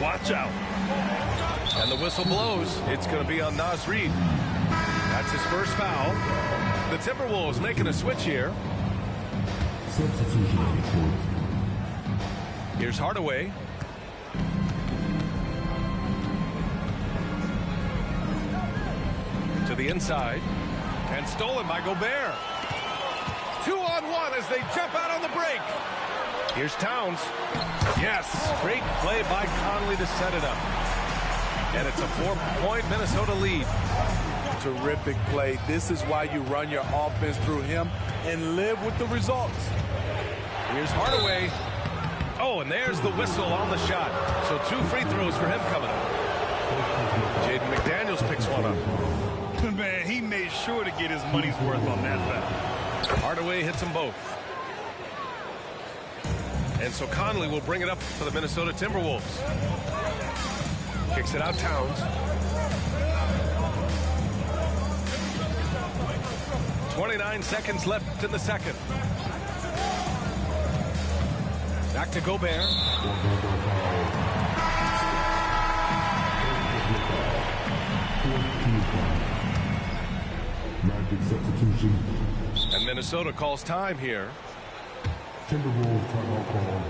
watch out. And the whistle blows. It's going to be on Naz Reid. That's his first foul. The Timberwolves making a switch here. Here's Hardaway. To the inside. And stolen by Gobert. 2-on-1 as they jump out on the break. Here's Towns. Yes, great play by Conley to set it up. And it's a 4-point Minnesota lead. Terrific play. This is why you run your offense through him and live with the results. Here's Hardaway. Oh, and there's the whistle on the shot. So 2 free throws for him coming up. Jaden McDaniels picks one up. Man, he made sure to get his money's worth on that foul. Hardaway hits them both. And so Conley will bring it up for the Minnesota Timberwolves. Kicks it out Towns. 29 seconds left in the second. Back to Gobert. Substitution. And Minnesota calls time here. Timberwolves timeout call.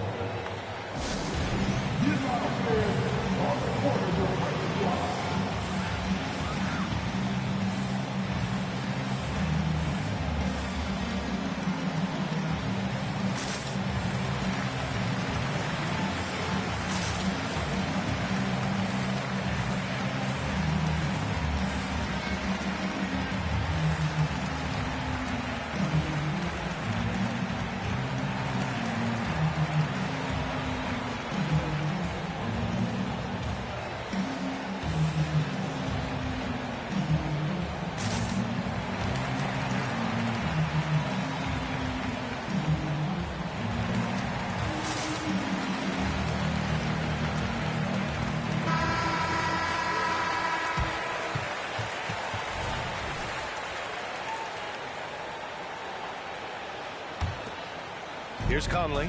Here's Conley.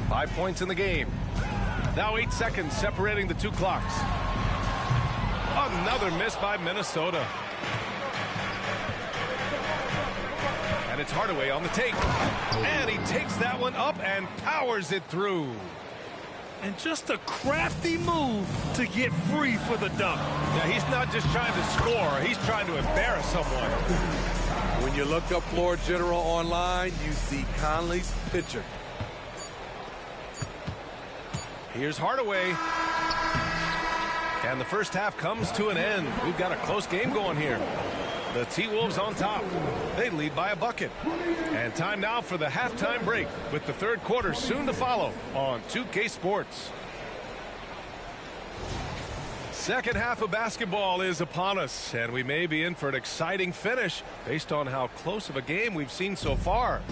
5 points in the game. Now 8 seconds separating the 2 clocks. Another miss by Minnesota. And it's Hardaway on the take. And he takes that one up and powers it through. And just a crafty move to get free for the dunk. Yeah, he's not just trying to score. He's trying to embarrass someone. When you look up Floor General online, you see Conley's picture. Here's Hardaway. And the first half comes to an end. We've got a close game going here. The T-Wolves on top. They lead by a bucket. And time now for the halftime break with the third quarter soon to follow on 2K Sports. Second half of basketball is upon us, and we may be in for an exciting finish based on how close of a game we've seen so far.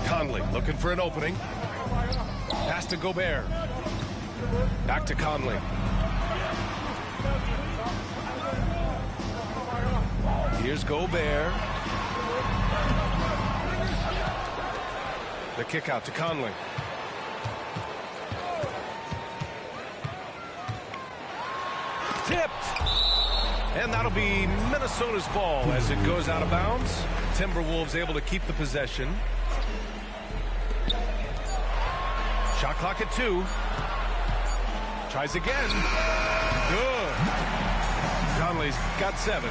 Conley looking for an opening. Pass to Gobert. Back to Conley. Here's Gobert. The kick out to Conley. Tipped. And that'll be Minnesota's ball as it goes out of bounds. Timberwolves able to keep the possession. Shot clock at 2. Tries again. Good. Conley's got 7.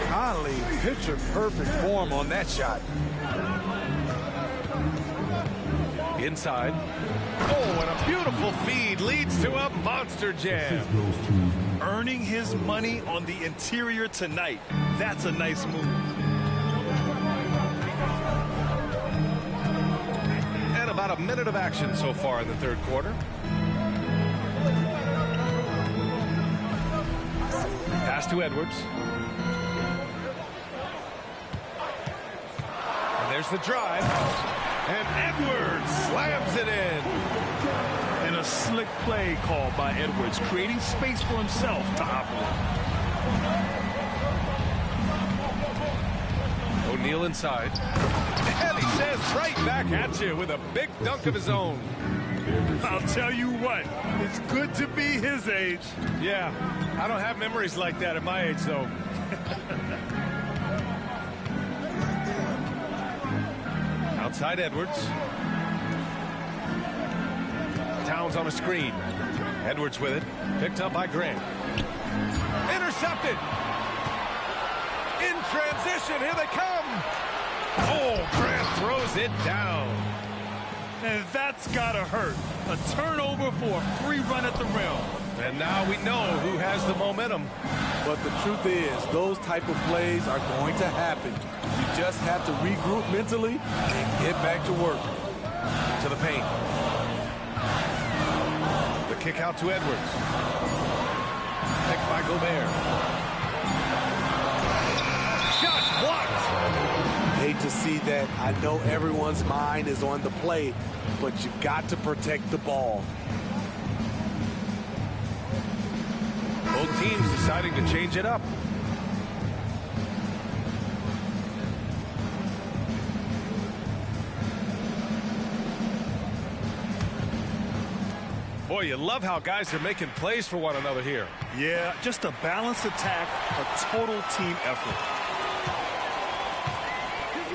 Conley, picture perfect form on that shot. Inside. Oh, and a beautiful feed leads to a monster jam. Earning his money on the interior tonight. That's a nice move. And about a minute of action so far in the third quarter. Pass to Edwards. And there's the drive. And Edwards slams it in. And a slick play called by Edwards, creating space for himself to operate. O'Neal inside. And he says right back at you with a big dunk of his own. I'll tell you what, it's good to be his age. Yeah, I don't have memories like that at my age, though. Outside Edwards. Towns on a screen. Edwards with it. Picked up by Grant. Intercepted. In transition, here they come. Oh, Grant throws it down. And that's gotta hurt. A turnover for a free run at the rim. And now we know who has the momentum. But the truth is, those type of plays are going to happen. You just have to regroup mentally and get back to work. To the paint. The kick out to Edwards. Picked by Gobert. Shots blocked. Hate to see that. I know everyone's mind is on the play, but you got to protect the ball. Both teams deciding to change it up. Boy, you love how guys are making plays for one another here. Yeah, just a balanced attack, a total team effort.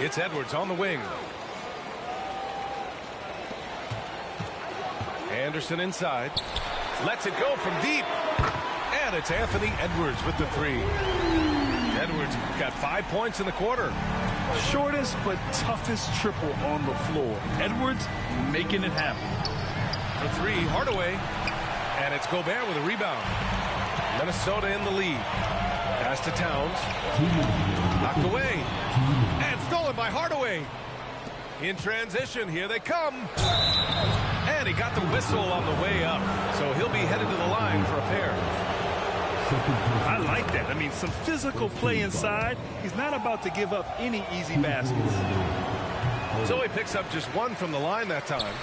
It's Edwards on the wing. Anderson inside. Lets it go from deep. And it's Anthony Edwards with the 3. Edwards got 5 points in the quarter. Shortest but toughest triple on the floor. Edwards making it happen. For 3, Hardaway. And it's Gobert with a rebound. Minnesota in the lead. Pass to Towns. Knocked away. And stolen by Hardaway. In transition, here they come. And he got the whistle on the way up. So he'll be headed to the line for a pair. I like that. I mean, some physical play inside. He's not about to give up any easy baskets. So he picks up just 1 from the line that time.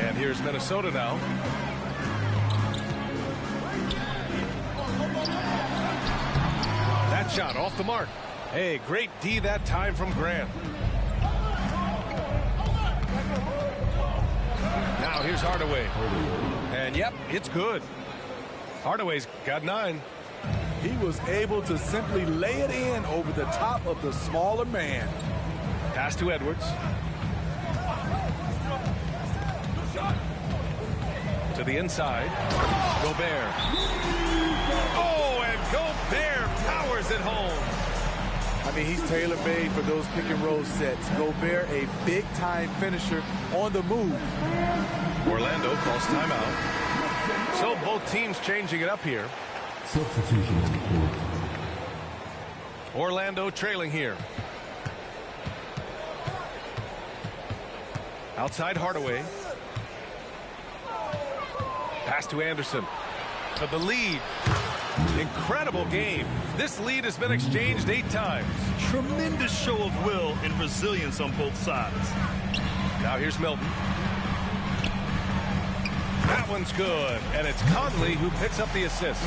And here's Minnesota now. That shot off the mark. Hey, great D that time from Grant. Now here's Hardaway. And yep, it's good. Hardaway's got 9. He was able to simply lay it in over the top of the smaller man. Pass to Edwards. To the inside. Gobert. Oh, and Gobert powers it home. I mean, he's tailor-made for those pick-and-roll sets. Gobert, a big-time finisher on the move. Orlando calls timeout. So both teams changing it up here. Substitution on the court. Orlando trailing here. Outside Hardaway. Pass to Anderson. For the lead. Incredible game. This lead has been exchanged 8 times. Tremendous show of will and resilience on both sides. Now here's Milton. That one's good. And it's Conley who picks up the assist.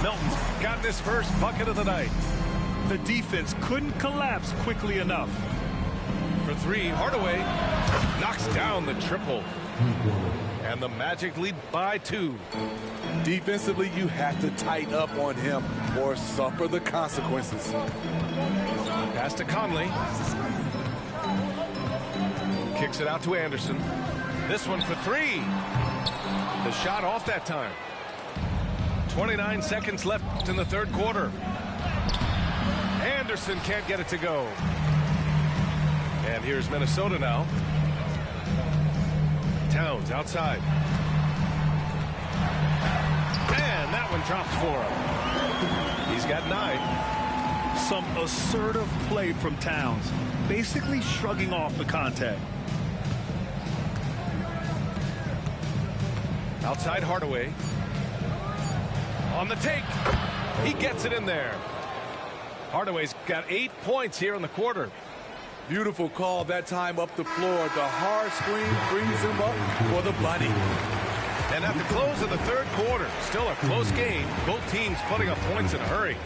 Milton's got his first bucket of the night. The defense couldn't collapse quickly enough. For 3, Hardaway knocks down the triple. And the Magic lead by 2. Defensively, you have to tighten up on him or suffer the consequences. Pass to Conley. Kicks it out to Anderson. This one for 3. The shot off that time. 29 seconds left in the third quarter. Anderson can't get it to go. And here's Minnesota now. Towns outside. And that one drops for him. He's got 9. Some assertive play from Towns, basically shrugging off the contact. Outside Hardaway. On the take. He gets it in there. Hardaway's got 8 points here in the quarter. Beautiful call that time up the floor. The hard screen frees him up for the bunny. And at the close of the third quarter, still a close game. Both teams putting up points in a hurry.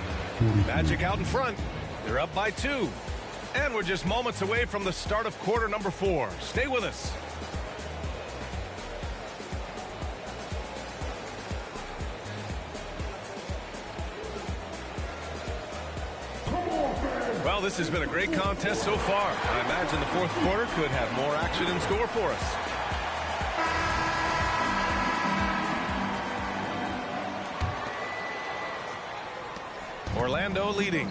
Magic out in front. They're up by 2. And we're just moments away from the start of quarter number 4. Stay with us. Well, this has been a great contest so far. I imagine the fourth quarter could have more action in store for us. Orlando leading.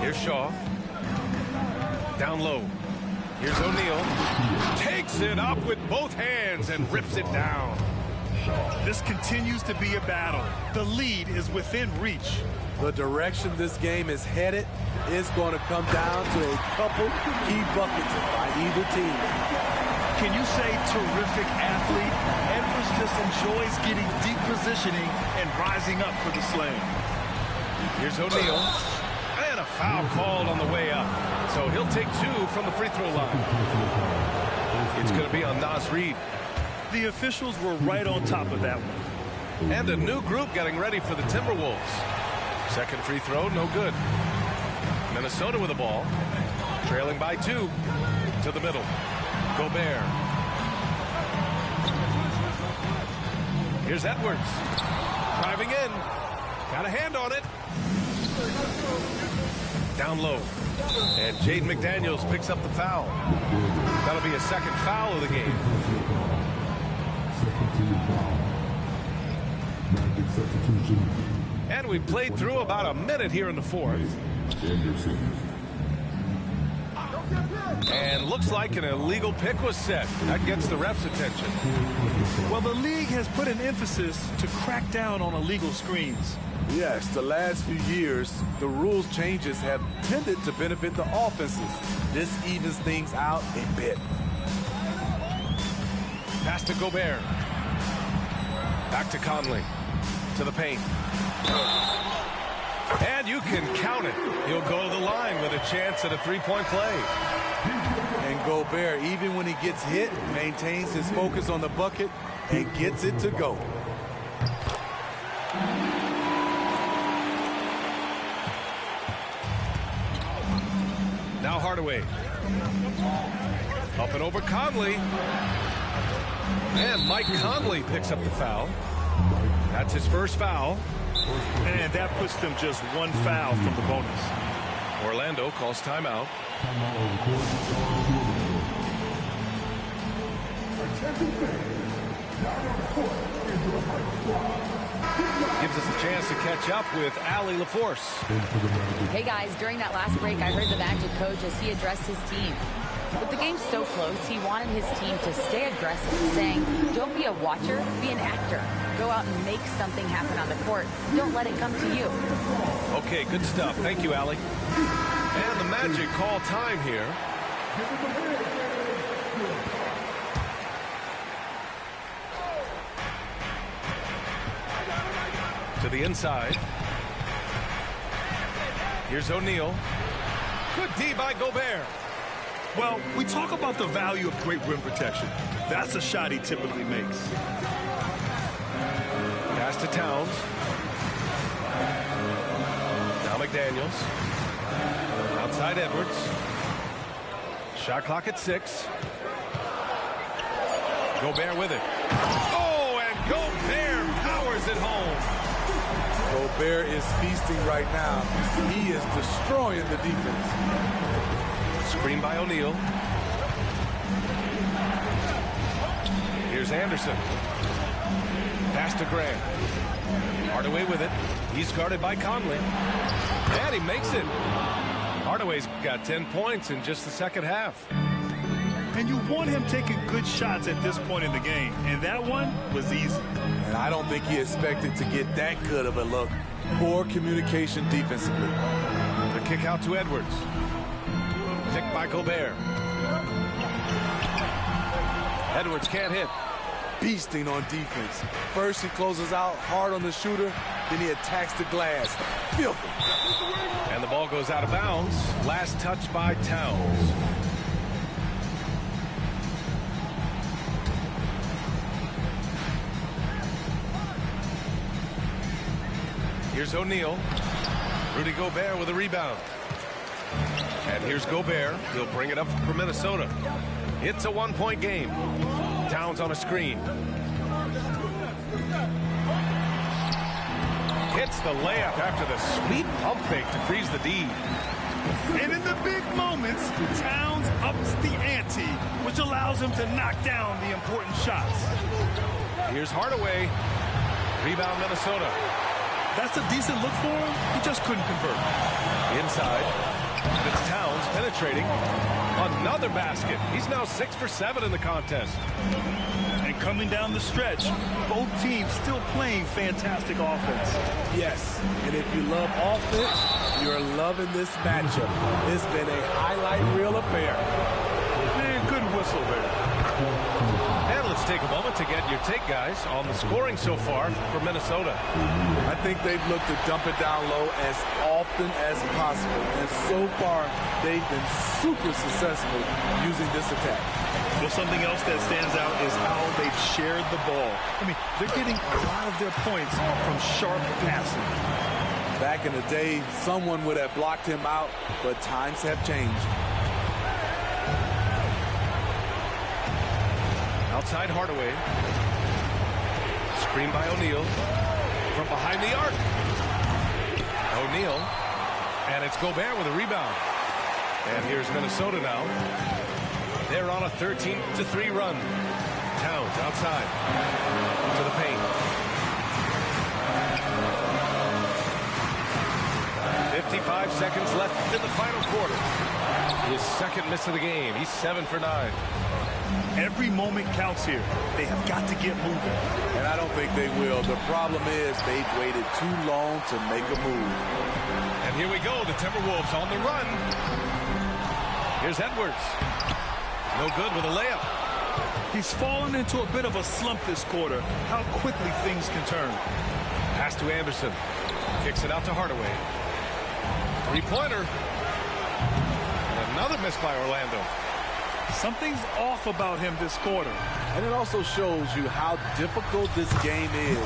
Here's Shaw. Down low. Here's O'Neal. Takes it up with both hands and rips it down. This continues to be a battle. The lead is within reach. The direction this game is headed is going to come down to a couple key buckets by either team. Can you say terrific athlete? Edwards just enjoys getting deep positioning and rising up for the slam. Here's O'Neal. And a foul called on the way up. So he'll take 2 from the free throw line. It's going to be on Naz Reid. The officials were right on top of that one. And a new group getting ready for the Timberwolves. Second free throw, no good. Minnesota with the ball. Trailing by 2. To the middle. Gobert. Here's Edwards. Driving in. Got a hand on it. Down low. And Jaden McDaniels picks up the foul. That'll be a second foul of the game. And we played through about a minute here in the fourth. And looks like an illegal pick was set. That gets the ref's attention. Well, the league has put an emphasis to crack down on illegal screens. Yes, the last few years, the rules changes have tended to benefit the offenses. This evens things out a bit. Pass to Gobert. Back to Conley. To the paint. And you can count it. He'll go to the line with a chance at a three-point play. And Gobert, even when he gets hit, maintains his focus on the bucket and gets it to go. Now Hardaway. Up and over Conley. And Mike Conley picks up the foul. That's his first foul. And that puts them just one foul from the bonus. Orlando calls timeout. Gives us a chance to catch up with Allie LaForce. Hey guys, during that last break, I heard the Magic coach as he addressed his team. With the game so close, he wanted his team to stay aggressive, saying, don't be a watcher, be an actor. Go out and make something happen on the court. Don't let it come to you. Okay, good stuff. Thank you, Allie. And the Magic call time here. To the inside. Here's O'Neal. Good D by Gobert. Well, we talk about the value of great rim protection. That's a shot he typically makes. Pass to Towns. Now McDaniels. Outside Edwards. Shot clock at 6. Gobert with it. Oh, and Gobert powers it home. Gobert is feasting right now. He is destroying the defense. Screen by O'Neal. Here's Anderson. Pass to Grant. Hardaway with it. He's guarded by Conley. And he makes it. Hardaway's got 10 points in just the second half. And you want him taking good shots at this point in the game. And that one was easy. And I don't think he expected to get that good of a look. Poor communication defensively. The kick out to Edwards. Picked by Gobert. Edwards can't hit. Beasting on defense. First he closes out hard on the shooter, then he attacks the glass. Filthy. And the ball goes out of bounds. Last touch by Towns. Here's O'Neal. Rudy Gobert with a rebound. And here's Gobert. He'll bring it up for Minnesota. It's a one-point game. Towns on a screen. Hits the layup after the sweet pump fake to freeze the D. And in the big moments, Towns ups the ante, which allows him to knock down the important shots. Here's Hardaway. Rebound Minnesota. That's a decent look for him. He just couldn't convert. Inside. And it's Towns penetrating. Another basket. He's now 6 for 7 in the contest. And coming down the stretch, both teams still playing fantastic offense. Yes, and if you love offense, you're loving this matchup. It's been a highlight reel affair. Man, good whistle there. And let's take a moment to get your take, guys, on the scoring so far for Minnesota. I think they've looked to dump it down low as often as possible. And so far, they've been super successful using this attack. Well, something else that stands out is how they've shared the ball. I mean, they're getting a lot of their points from sharp passing. Back in the day, someone would have blocked him out, but times have changed. Outside Hardaway. Screen by O'Neal. From behind the arc. O'Neal. And it's Gobert with a rebound. And here's Minnesota now. They're on a 13-3 run. Towns outside. To the paint. 55 seconds left in the final quarter. His second miss of the game. He's 7 for 9. Every moment counts here. They have got to get moving. And I don't think they will. The problem is they've waited too long to make a move. And here we go. The Timberwolves on the run. Here's Edwards. No good with a layup. He's fallen into a bit of a slump this quarter. How quickly things can turn. Pass to Anderson. Kicks it out to Hardaway. Three-pointer. And another miss by Orlando. Something's off about him this quarter. And it also shows you how difficult this game is.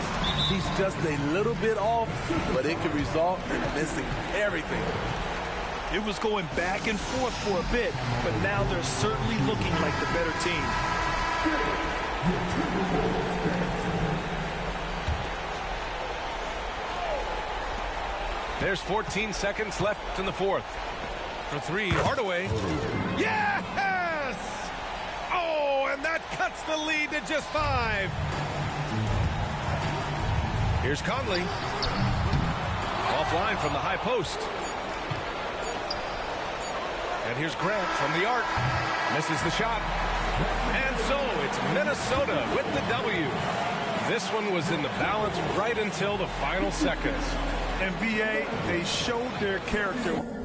He's just a little bit off, but it can result in missing everything. It was going back and forth for a bit, but now they're certainly looking like the better team. There's 14 seconds left in the fourth. For three, Hardaway. Yes! Oh, and that cuts the lead to just 5. Here's Conley. Offline from the high post. And here's Grant from the arc. Misses the shot. And so it's Minnesota with the W. This one was in the balance right until the final seconds. NBA, they showed their character.